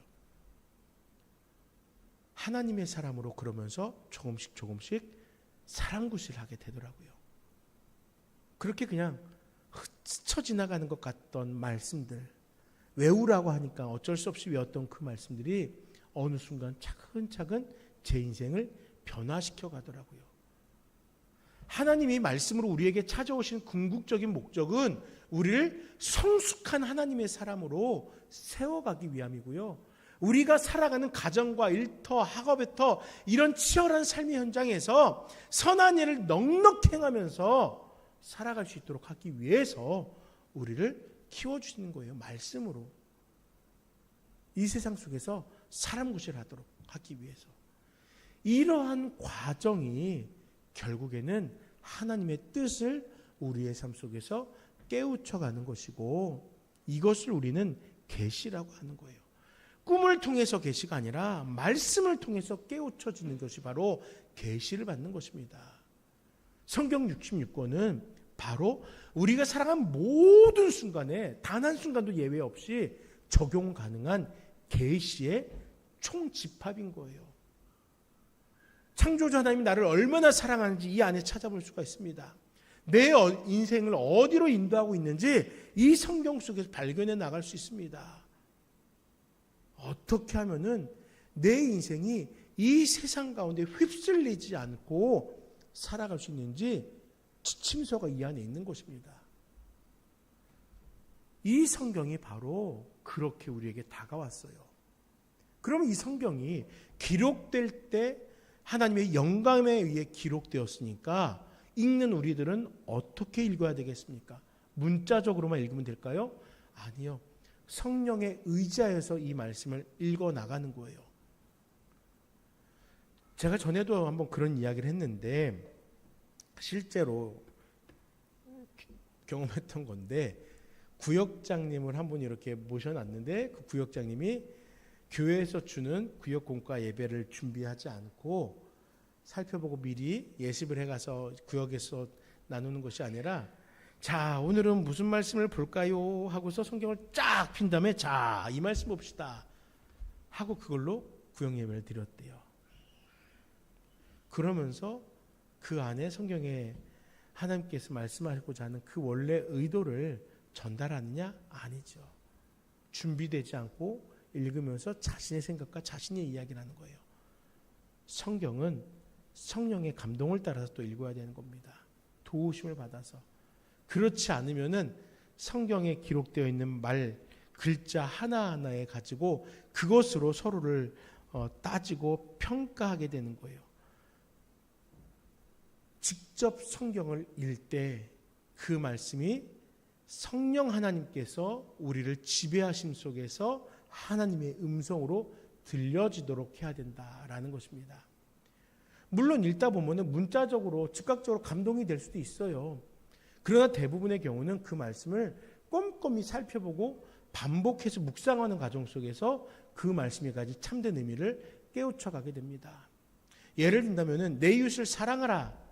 하나님의 사람으로 그러면서 조금씩 사람 구실하게 되더라고요. 그렇게 그냥 스쳐 지나가는 것 같던 말씀들, 외우라고 하니까 어쩔 수 없이 외웠던 그 말씀들이 어느 순간 차근차근 제 인생을 변화시켜 가더라고요. 하나님이 말씀으로 우리에게 찾아오신 궁극적인 목적은 우리를 성숙한 하나님의 사람으로 세워가기 위함이고요. 우리가 살아가는 가정과 일터, 학업에터 이런 치열한 삶의 현장에서 선한 일을 넉넉히 행하면서 살아갈 수 있도록 하기 위해서 우리를 키워주시는 거예요. 말씀으로. 이 세상 속에서 사람 구실하도록 하기 위해서. 이러한 과정이 결국에는 하나님의 뜻을 우리의 삶 속에서 깨우쳐가는 것이고 이것을 우리는 계시라고 하는 거예요. 꿈을 통해서 계시가 아니라 말씀을 통해서 깨우쳐지는 것이 바로 계시를 받는 것입니다. 성경 66권은 바로 우리가 살아간 모든 순간에 단 한 순간도 예외 없이 적용 가능한 계시의 총집합인 거예요. 창조주 하나님이 나를 얼마나 사랑하는지 이 안에 찾아볼 수가 있습니다. 내 인생을 어디로 인도하고 있는지 이 성경 속에서 발견해 나갈 수 있습니다. 어떻게 하면은 내 인생이 이 세상 가운데 휩쓸리지 않고 살아갈 수 있는지 지침서가 이 안에 있는 것입니다. 이 성경이 바로 그렇게 우리에게 다가왔어요. 그러면 이 성경이 기록될 때 하나님의 영감에 의해 기록되었으니까 읽는 우리들은 어떻게 읽어야 되겠습니까? 문자적으로만 읽으면 될까요? 아니요. 성령에 의지하여서 이 말씀을 읽어 나가는 거예요. 제가 전에도 한번 그런 이야기를 했는데 실제로 경험했던 건데 구역장님을 한 분 이렇게 모셔놨는데 그 구역장님이 교회에서 주는 구역 공과 예배를 준비하지 않고 살펴보고 미리 예습을 해가서 구역에서 나누는 것이 아니라 자 오늘은 무슨 말씀을 볼까요 하고서 성경을 쫙 핀 다음에 자 이 말씀 봅시다 하고 그걸로 구역 예배를 드렸대요. 그러면서 그 안에 성경에 하나님께서 말씀하시고자 하는 그 원래 의도를 전달하느냐? 아니죠. 준비되지 않고 읽으면서 자신의 생각과 자신의 이야기를 하는 거예요. 성경은 성령의 감동을 따라서 또 읽어야 되는 겁니다. 도우심을 받아서. 그렇지 않으면은 성경에 기록되어 있는 말, 글자 하나하나에 가지고 그것으로 서로를 따지고 평가하게 되는 거예요. 직접 성경을 읽을 때 그 말씀이 성령 하나님께서 우리를 지배하심 속에서 하나님의 음성으로 들려지도록 해야 된다라는 것입니다. 물론 읽다 보면은 문자적으로 즉각적으로 감동이 될 수도 있어요. 그러나 대부분의 경우는 그 말씀을 꼼꼼히 살펴보고 반복해서 묵상하는 과정 속에서 그 말씀이 가진 참된 의미를 깨우쳐가게 됩니다. 예를 든다면은 내 이웃을 사랑하라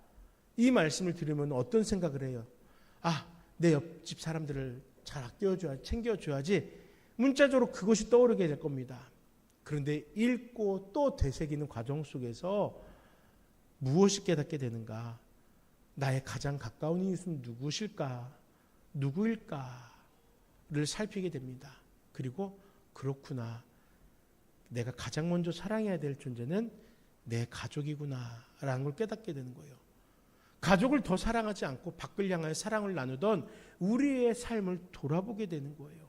이 말씀을 들으면 어떤 생각을 해요? 아, 내 옆집 사람들을 잘 아껴줘야지, 챙겨줘야지. 문자적으로 그것이 떠오르게 될 겁니다. 그런데 읽고 또 되새기는 과정 속에서 무엇이 깨닫게 되는가? 나의 가장 가까운 이웃은 누구일까를 살피게 됩니다. 그리고 그렇구나. 내가 가장 먼저 사랑해야 될 존재는 내 가족이구나라는 걸 깨닫게 되는 거예요. 가족을 더 사랑하지 않고 밖을 향하여 사랑을 나누던 우리의 삶을 돌아보게 되는 거예요.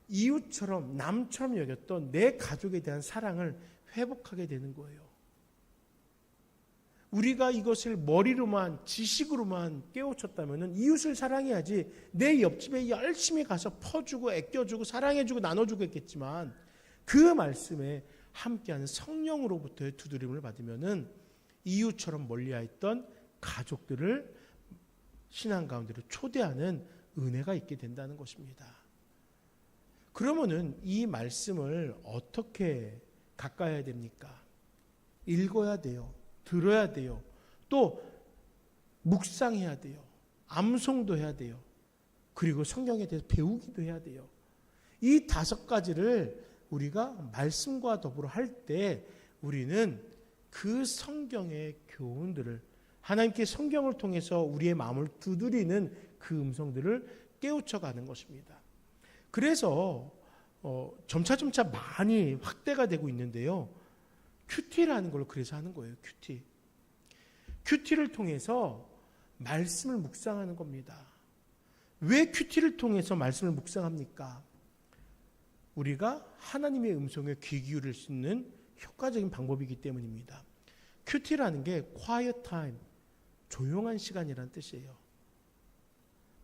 이웃처럼 남처럼 여겼던 내 가족에 대한 사랑을 회복하게 되는 거예요. 우리가 이것을 머리로만 지식으로만 깨우쳤다면 이웃을 사랑해야지 내 옆집에 열심히 가서 퍼주고 애껴주고 사랑해주고 나눠주고 했겠지만 그 말씀에 함께하는 성령으로부터의 두드림을 받으면 이웃처럼 멀리하 있던 가족들을 신앙 가운데로 초대하는 은혜가 있게 된다는 것입니다. 그러면은 이 말씀을 어떻게 가까이 됩니까? 읽어야 돼요. 들어야 돼요. 또 묵상해야 돼요. 암송도 해야 돼요. 그리고 성경에 대해서 배우기도 해야 돼요. 이 5가지를 우리가 말씀과 더불어 할 때 우리는 그 성경의 교훈들을 하나님께 성경을 통해서 우리의 마음을 두드리는 그 음성들을 깨우쳐가는 것입니다. 그래서 점차 많이 확대가 되고 있는데요. 큐티라는 걸 그래서 하는 거예요. 큐티를 통해서 말씀을 묵상하는 겁니다. 왜 큐티를 통해서 말씀을 묵상합니까? 우리가 하나님의 음성에 귀 기울일 수 있는 효과적인 방법이기 때문입니다. 큐티라는 게 quiet time, 조용한 시간이라는 뜻이에요.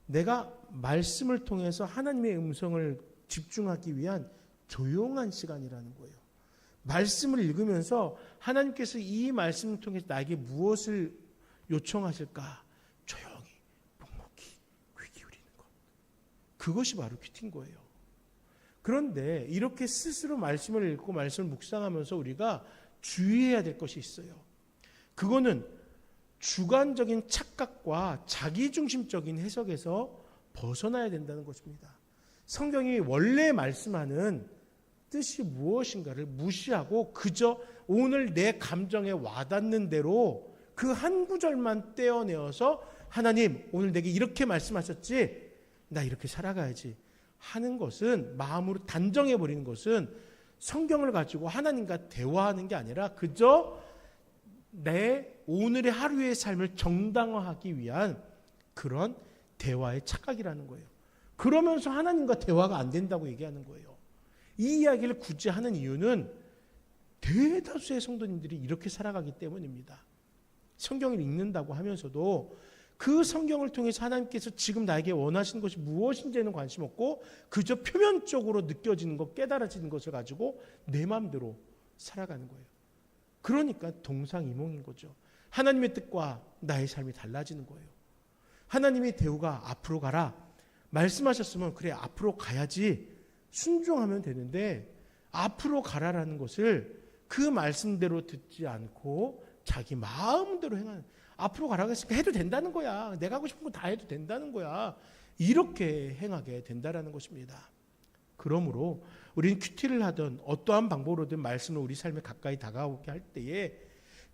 내가 말씀을 통해서 하나님의 음성을 집중하기 위한 조용한 시간이라는 거예요. 말씀을 읽으면서 하나님께서 이 말씀을 통해서 나에게 무엇을 요청하실까? 조용히, 묵묵히 귀 기울이는 것. 그것이 바로 큐티인 거예요. 그런데 이렇게 스스로 말씀을 읽고 말씀을 묵상하면서 우리가 주의해야 될 것이 있어요. 그거는 주관적인 착각과 자기중심적인 해석에서 벗어나야 된다는 것입니다. 성경이 원래 말씀하는 뜻이 무엇인가를 무시하고 그저 오늘 내 감정에 와닿는 대로 그 한 구절만 떼어내어서 하나님 오늘 내게 이렇게 말씀하셨지 나 이렇게 살아가야지 하는 것은 마음으로 단정해버리는 것은 성경을 가지고 하나님과 대화하는 게 아니라 그저 내 오늘의 하루의 삶을 정당화하기 위한 그런 대화의 착각이라는 거예요. 그러면서 하나님과 대화가 안 된다고 얘기하는 거예요. 이 이야기를 굳이 하는 이유는 대다수의 성도님들이 이렇게 살아가기 때문입니다. 성경을 읽는다고 하면서도 그 성경을 통해서 하나님께서 지금 나에게 원하시는 것이 무엇인지에는 관심 없고 그저 표면적으로 느껴지는 것, 깨달아지는 것을 가지고 내 마음대로 살아가는 거예요. 그러니까 동상이몽인 거죠. 하나님의 뜻과 나의 삶이 달라지는 거예요. 하나님의 대우가 앞으로 가라. 말씀하셨으면 그래 앞으로 가야지 순종하면 되는데 앞으로 가라라는 것을 그 말씀대로 듣지 않고 자기 마음대로 행하는 앞으로 가라고 했으니까 해도 된다는 거야. 내가 하고 싶은 거 다 해도 된다는 거야. 이렇게 행하게 된다라는 것입니다. 그러므로 우리는 큐티를 하든 어떠한 방법으로든 말씀을 우리 삶에 가까이 다가오게 할 때에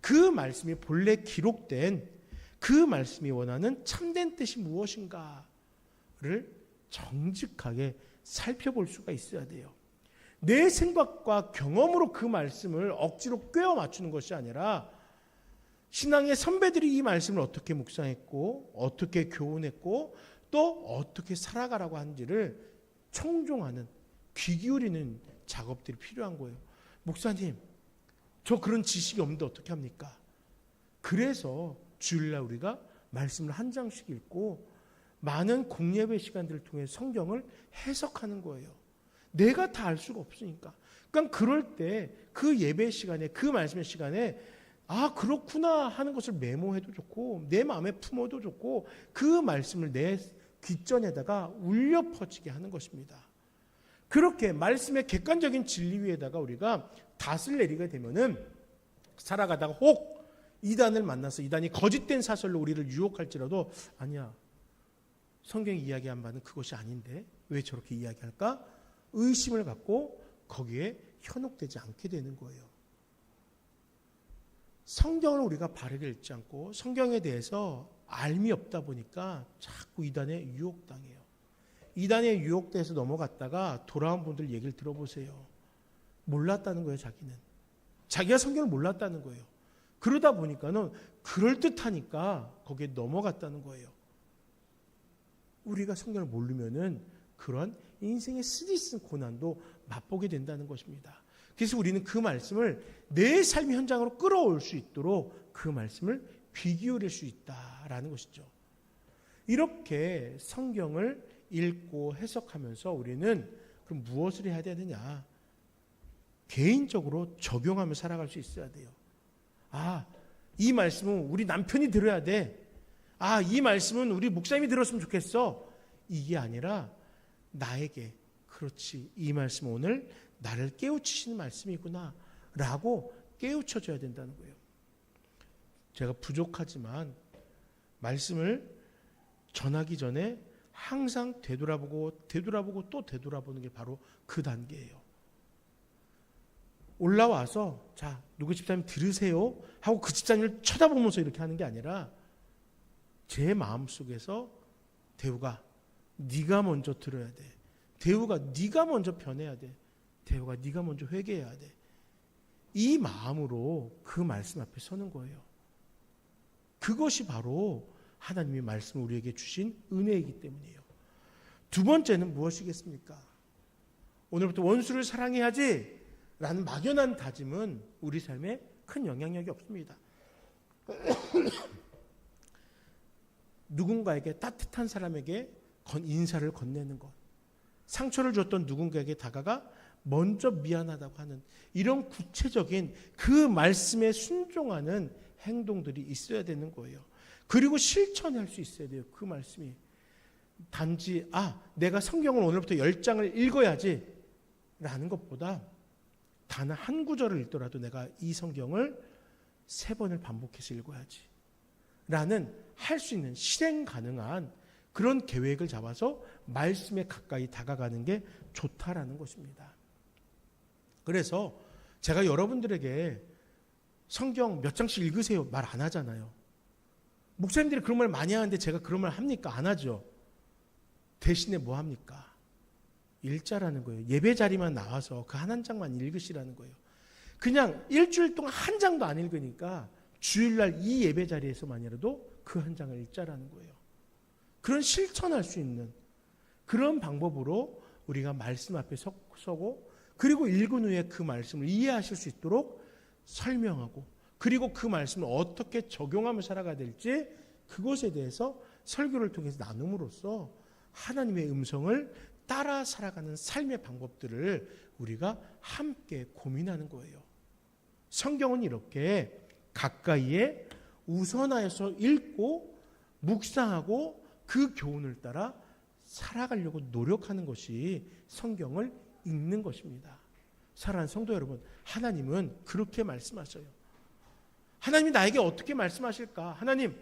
그 말씀이 본래 기록된 그 말씀이 원하는 참된 뜻이 무엇인가를 정직하게 살펴볼 수가 있어야 돼요. 내 생각과 경험으로 그 말씀을 억지로 꿰어 맞추는 것이 아니라 신앙의 선배들이 이 말씀을 어떻게 묵상했고 어떻게 교훈했고 또 어떻게 살아가라고 하는지를 청종하는 귀 기울이는 작업들이 필요한 거예요. 목사님, 저 그런 지식이 없는데 어떻게 합니까? 그래서 주일날 우리가 말씀을 한 장씩 읽고 많은 공예배 시간들을 통해 성경을 해석하는 거예요. 내가 다 알 수가 없으니까. 그러니까 그럴 때 그 예배 시간에 그 말씀의 시간에 아 그렇구나 하는 것을 메모해도 좋고 내 마음에 품어도 좋고 그 말씀을 내 귓전에다가 울려 퍼지게 하는 것입니다. 그렇게 말씀의 객관적인 진리 위에다가 우리가 닷을 내리게 되면은 살아가다가 혹 이단을 만나서 이단이 거짓된 사설로 우리를 유혹할지라도 아니야 성경이 이야기한 바는 그것이 아닌데 왜 저렇게 이야기할까? 의심을 갖고 거기에 현혹되지 않게 되는 거예요. 성경을 우리가 바르게 읽지 않고 성경에 대해서 알미 없다 보니까 자꾸 이단에 유혹당해요. 이단에 유혹돼서 넘어갔다가 돌아온 분들 얘기를 들어보세요. 몰랐다는 거예요, 자기는. 자기가 성경을 몰랐다는 거예요. 그러다 보니까는 그럴듯하니까 거기에 넘어갔다는 거예요. 우리가 성경을 모르면은 그런 인생의 쓰디쓴 고난도 맛보게 된다는 것입니다. 그래서 우리는 그 말씀을 내 삶의 현장으로 끌어올 수 있도록 그 말씀을 귀 기울일 수 있다라는 것이죠. 이렇게 성경을 읽고 해석하면서 우리는 그럼 무엇을 해야 되느냐? 개인적으로 적용하며 살아갈 수 있어야 돼요. 아, 이 말씀은 우리 남편이 들어야 돼. 아, 이 말씀은 우리 목사님이 들었으면 좋겠어. 이게 아니라 나에게 그렇지 이 말씀 오늘 나를 깨우치시는 말씀이구나 라고 깨우쳐줘야 된다는 거예요. 제가 부족하지만 말씀을 전하기 전에 항상 되돌아보고 또 되돌아보는 게 바로 그 단계예요. 올라와서 자 누구 집사님 들으세요 하고 그 집사님을 쳐다보면서 이렇게 하는 게 아니라 제 마음속에서 대우가 네가 먼저 들어야 돼. 대우가 네가 먼저 변해야 돼. 대우가 네가 먼저 회개해야 돼. 이 마음으로 그 말씀 앞에 서는 거예요. 그것이 바로 하나님의 말씀을 우리에게 주신 은혜이기 때문이에요. 두 번째는 무엇이겠습니까? 오늘부터 원수를 사랑해야지 라는 막연한 다짐은 우리 삶에 큰 영향력이 없습니다. 누군가에게 따뜻한 사람에게 인사를 건네는 것, 상처를 줬던 누군가에게 다가가 먼저 미안하다고 하는 이런 구체적인 그 말씀에 순종하는 행동들이 있어야 되는 거예요. 그리고 실천할 수 있어야 돼요. 그 말씀이. 단지 내가 성경을 오늘부터 10장을 읽어야지 라는 것보다 단 한 구절을 읽더라도 내가 이 성경을 3번을 반복해서 읽어야지 라는 할 수 있는 실행 가능한 그런 계획을 잡아서 말씀에 가까이 다가가는 게 좋다라는 것입니다. 그래서 제가 여러분들에게 성경 몇 장씩 읽으세요 말 안 하잖아요. 목사님들이 그런 말 많이 하는데 제가 그런 말 합니까? 안 하죠. 대신에 뭐 합니까? 읽자라는 거예요. 예배 자리만 나와서 그 한 장만 읽으시라는 거예요. 그냥 일주일 동안 한 장도 안 읽으니까 주일날 이 예배 자리에서만이라도 그 한 장을 읽자라는 거예요. 그런 실천할 수 있는 그런 방법으로 우리가 말씀 앞에 서고 그리고 읽은 후에 그 말씀을 이해하실 수 있도록 설명하고 그리고 그 말씀을 어떻게 적용하며 살아가야 될지 그것에 대해서 설교를 통해서 나눔으로써 하나님의 음성을 따라 살아가는 삶의 방법들을 우리가 함께 고민하는 거예요. 성경은 이렇게 가까이에 우선하여서 읽고 묵상하고 그 교훈을 따라 살아가려고 노력하는 것이 성경을 읽는 것입니다. 사랑하는 성도 여러분, 하나님은 그렇게 말씀하셔요. 하나님이 나에게 어떻게 말씀하실까? 하나님,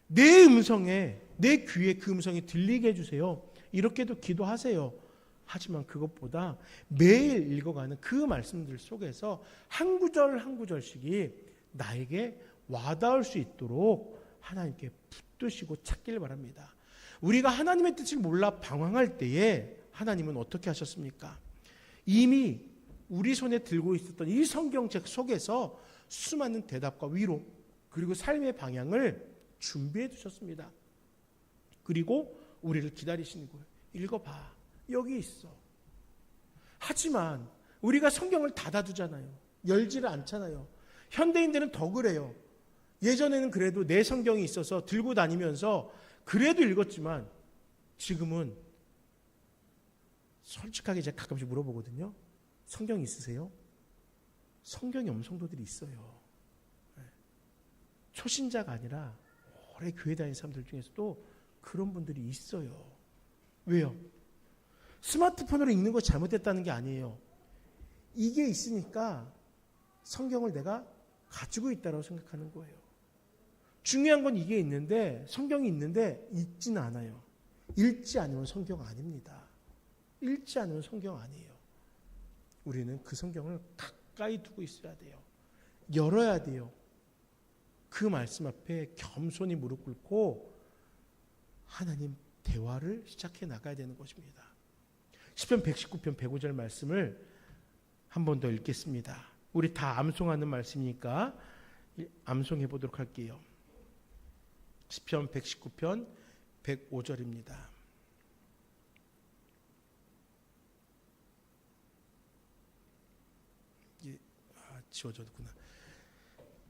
내 음성에, 내 귀에 그 음성이 들리게 해주세요. 이렇게도 기도하세요. 하지만 그것보다 매일 읽어가는 그 말씀들 속에서 한 구절 한 구절씩이 나에게 와닿을 수 있도록 하나님께 붙드시고 찾길 바랍니다. 우리가 하나님의 뜻을 몰라 방황할 때에 하나님은 어떻게 하셨습니까? 이미 우리 손에 들고 있었던 이 성경책 속에서 수많은 대답과 위로 그리고 삶의 방향을 준비해 두셨습니다. 그리고 우리를 기다리시는 거예요. 읽어봐. 여기 있어. 하지만 우리가 성경을 닫아두잖아요. 열지를 않잖아요. 현대인들은 더 그래요. 예전에는 그래도 내 성경이 있어서 들고 다니면서 그래도 읽었지만 지금은 솔직하게 제가 가끔씩 물어보거든요. 성경 있으세요? 성경이 없는 성도들이 있어요. 초신자가 아니라 오래 교회 다니는 사람들 중에서도 그런 분들이 있어요. 왜요? 스마트폰으로 읽는 거 잘못됐다는 게 아니에요. 이게 있으니까 성경을 내가 가지고 있다고 생각하는 거예요. 중요한 건 이게 있는데 성경이 있는데 읽지는 않아요. 읽지 않으면 성경 아닙니다. 읽지 않으면 성경 아니에요. 우리는 그 성경을 가까이 두고 있어야 돼요. 열어야 돼요. 그 말씀 앞에 겸손히 무릎 꿇고 하나님 대화를 시작해 나가야 되는 것입니다. 시편 119편 105절 말씀을 한 번 더 읽겠습니다. 우리 다 암송하는 말씀이니까 암송해 보도록 할게요. 시편 119편 105절입니다. 지워졌구나.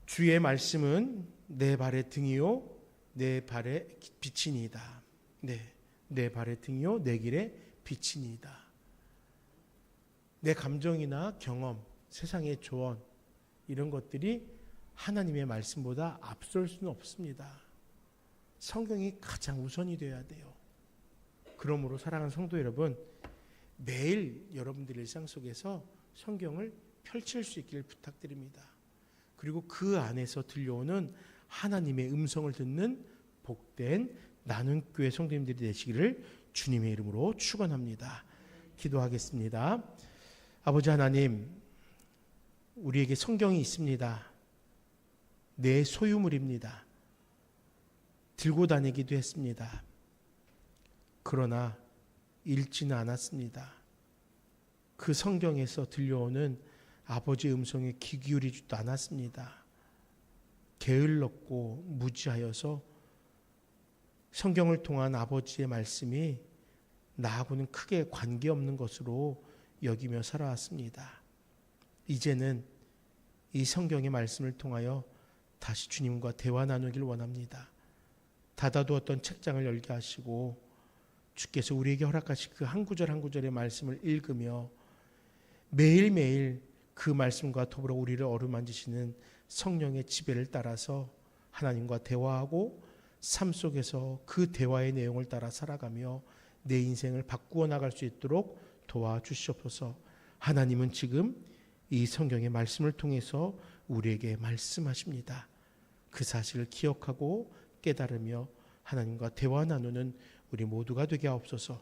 주의 말씀은 내 발의 등이요 내 발의 빛이니이다. 네, 내 발의 등이요 내 길의 빛이니이다. 내 감정이나 경험, 세상의 조언 이런 것들이 하나님의 말씀보다 앞설 수는 없습니다. 성경이 가장 우선이 되어야 돼요. 그러므로 사랑하는 성도 여러분, 매일 여러분들의 일상 속에서 성경을 펼칠 수 있기를 부탁드립니다. 그리고 그 안에서 들려오는 하나님의 음성을 듣는 복된 나눔교회 성도님들이 되시기를 주님의 이름으로 축원합니다. 기도하겠습니다. 아버지 하나님, 우리에게 성경이 있습니다. 내 소유물입니다. 들고 다니기도 했습니다. 그러나 읽지는 않았습니다. 그 성경에서 들려오는 아버지의 음성에 귀 기울이지도 않았습니다. 게을렀고 무지하여서 성경을 통한 아버지의 말씀이 나하고는 크게 관계없는 것으로 여기며 살아왔습니다. 이제는 이 성경의 말씀을 통하여 다시 주님과 대화 나누길 원합니다. 닫아두었던 책장을 열게 하시고 주께서 우리에게 허락하신 그 한 구절 한 구절의 말씀을 읽으며 매일매일 그 말씀과 더불어 우리를 어루만지시는 성령의 지배를 따라서 하나님과 대화하고 삶 속에서 그 대화의 내용을 따라 살아가며 내 인생을 바꾸어 나갈 수 있도록 도와주시옵소서. 하나님은 지금 이 성경의 말씀을 통해서 우리에게 말씀하십니다. 그 사실을 기억하고 깨달으며 하나님과 대화 나누는 우리 모두가 되게 하옵소서.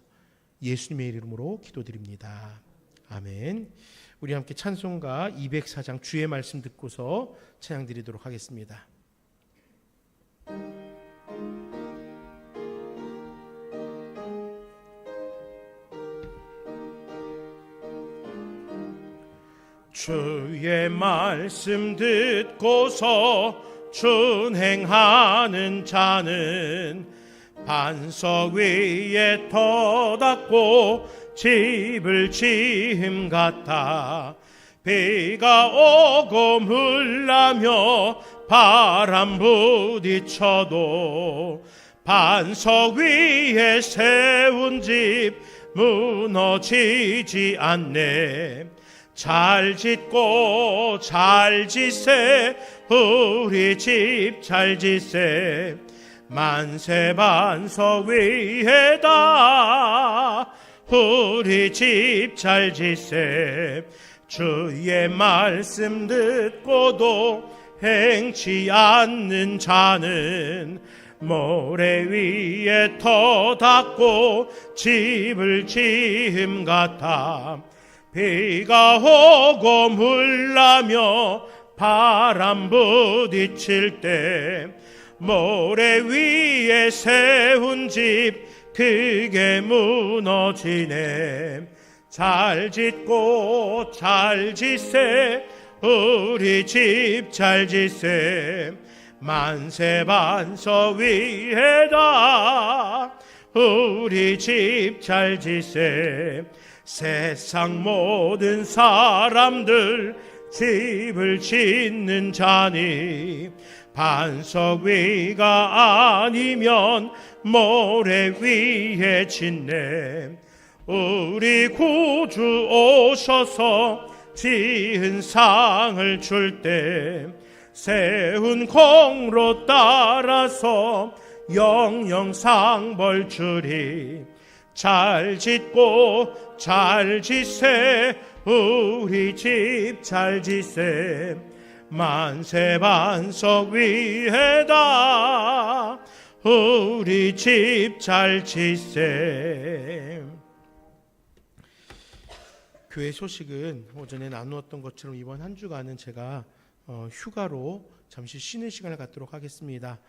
예수님의 이름으로 기도드립니다. 아멘. 우리 함께 찬송가 204장 주의 말씀 듣고서 찬양 드리도록 하겠습니다. 주의 말씀 듣고서 준행하는 자는 반석 위에 터닫고 집을 지음 같아 비가 오고 물나며 바람 부딪혀도 반석 위에 세운 집 무너지지 않네. 잘 짓고 잘 지세 우리 집 잘 지세 만세 반석 위에다 우리 집 잘 지세 주의 말씀 듣고도 행치 않는 자는 모래 위에 터닫고 집을 지음 같아 비가 오고 물나며 바람 부딪힐 때 모래 위에 세운 집 그게 무너지네. 잘 짓고 잘 지세 우리 집 잘 지세 만세 반석 위에다 우리 집 잘 지세 세상 모든 사람들 집을 짓는 자니 반석 위가 아니면 모래 위에 짓네. 우리 구주 오셔서 지은 상을 줄 때 세운 공로 따라서 영영 상벌 주리. 잘 짓고 잘 지세 우리 집 잘 지세 만세 반석 위에다 우리 집 잘 지세. 교회 소식은 오전에 나누었던 것처럼 이번 한 주간은 제가 휴가로 잠시 쉬는 시간을 갖도록 하겠습니다.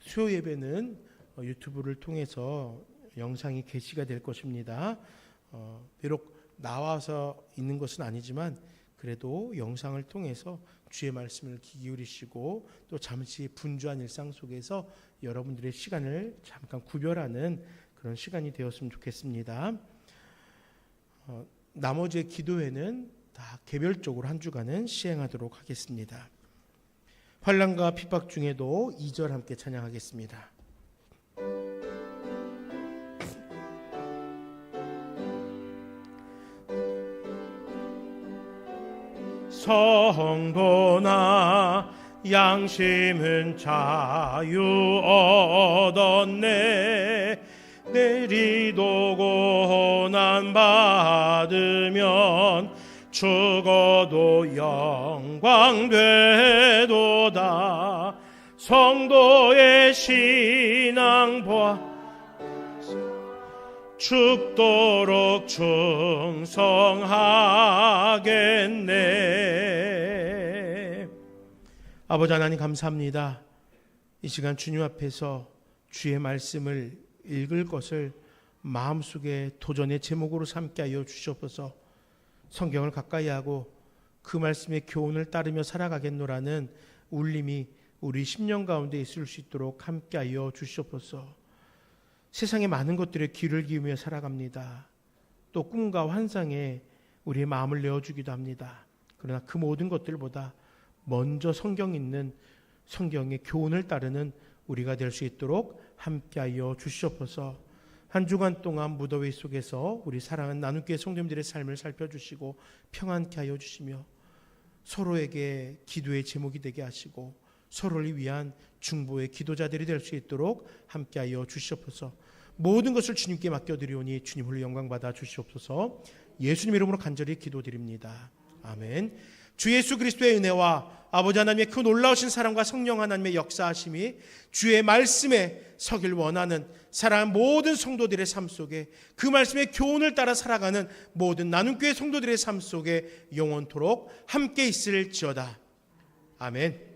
수요 예배는 유튜브를 통해서 영상이 게시가 될 것입니다. 비록 나와서 있는 것은 아니지만 그래도 영상을 통해서 주의 말씀을 귀 기울이시고 또 잠시 분주한 일상 속에서 여러분들의 시간을 잠깐 구별하는 그런 시간이 되었으면 좋겠습니다. 나머지 기도회는 다 개별적으로 한 주간은 시행하도록 하겠습니다. 환난과 핍박 중에도 2절 함께 찬양하겠습니다. 성도나 양심은 자유 얻었네. 내리도 고난 받으면 죽어도 영광 되도다. 성도의 신앙 보아 죽도록 충성하겠네. 아버지 하나님 감사합니다. 이 시간 주님 앞에서 주의 말씀을 읽을 것을 마음속에 도전의 제목으로 삼게 하여 주시옵소서. 성경을 가까이 하고 그 말씀의 교훈을 따르며 살아가겠노라는 울림이 우리 심령 가운데 있을 수 있도록 함께 하여 주시옵소서. 세상의 많은 것들에 귀를 기울이며 살아갑니다. 또 꿈과 환상에 우리의 마음을 내어주기도 합니다. 그러나 그 모든 것들보다 먼저 성경 있는 성경의 교훈을 따르는 우리가 될 수 있도록 함께하여 주시옵소서. 한 주간 동안 무더위 속에서 우리 사랑하는 나눔교회 성도님들의 삶을 살펴주시고 평안케 하여 주시며 서로에게 기도의 제목이 되게 하시고 서로를 위한 중보의 기도자들이 될 수 있도록 함께하여 주시옵소서. 모든 것을 주님께 맡겨드리오니 주님 홀로 영광 받아 주시옵소서. 예수님 이름으로 간절히 기도드립니다. 아멘. 주 예수 그리스도의 은혜와 아버지 하나님의 그 놀라우신 사랑과 성령 하나님의 역사하심이 주의 말씀에 서길 원하는 사랑하는 모든 성도들의 삶 속에, 그 말씀의 교훈을 따라 살아가는 모든 나눔교회 성도들의 삶 속에 영원토록 함께 있을지어다. 아멘.